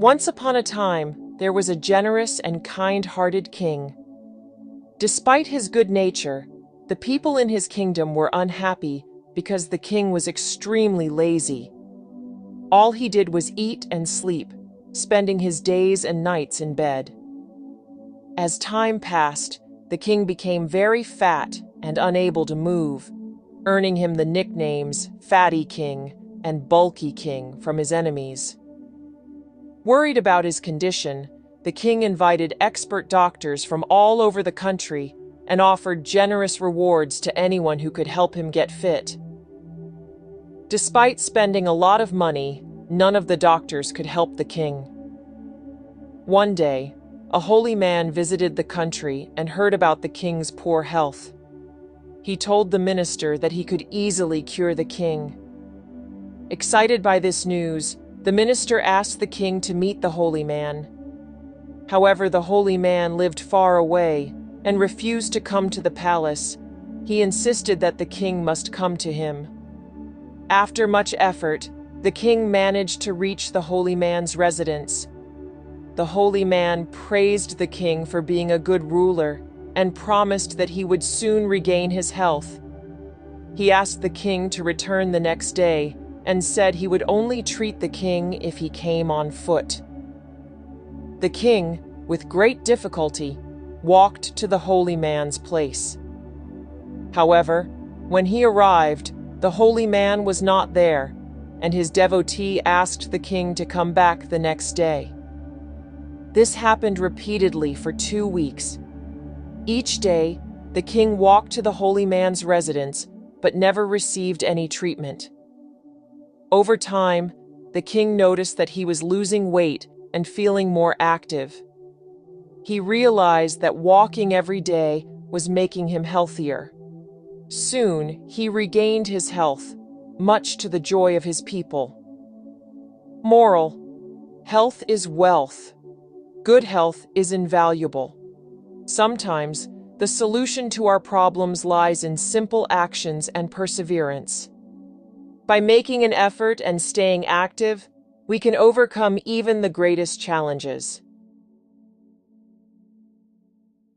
Once upon a time, there was a generous and kind-hearted king. Despite his good nature, the people in his kingdom were unhappy because the king was extremely lazy. All he did was eat and sleep, spending his days and nights in bed. As time passed, the king became very fat and unable to move, earning him the nicknames Fatty King and Bulky King from his enemies. Worried about his condition, the king invited expert doctors from all over the country and offered generous rewards to anyone who could help him get fit. Despite spending a lot of money, none of the doctors could help the king. One day, a holy man visited the country and heard about the king's poor health. He told the minister that he could easily cure the king. Excited by this news, the minister asked the king to meet the holy man. However, the holy man lived far away and refused to come to the palace. He insisted that the king must come to him. After much effort, the king managed to reach the holy man's residence. The holy man praised the king for being a good ruler and promised that he would soon regain his health. He asked the king to return the next day and said he would only treat the king if he came on foot. The king, with great difficulty, walked to the holy man's place. However, when he arrived, the holy man was not there, and his devotee asked the king to come back the next day. This happened repeatedly for 2 weeks. Each day, the king walked to the holy man's residence, but never received any treatment. Over time, the king noticed that he was losing weight and feeling more active. He realized that walking every day was making him healthier. Soon, he regained his health, much to the joy of his people. Moral: health is wealth. Good health is invaluable. Sometimes, the solution to our problems lies in simple actions and perseverance. By making an effort and staying active, we can overcome even the greatest challenges.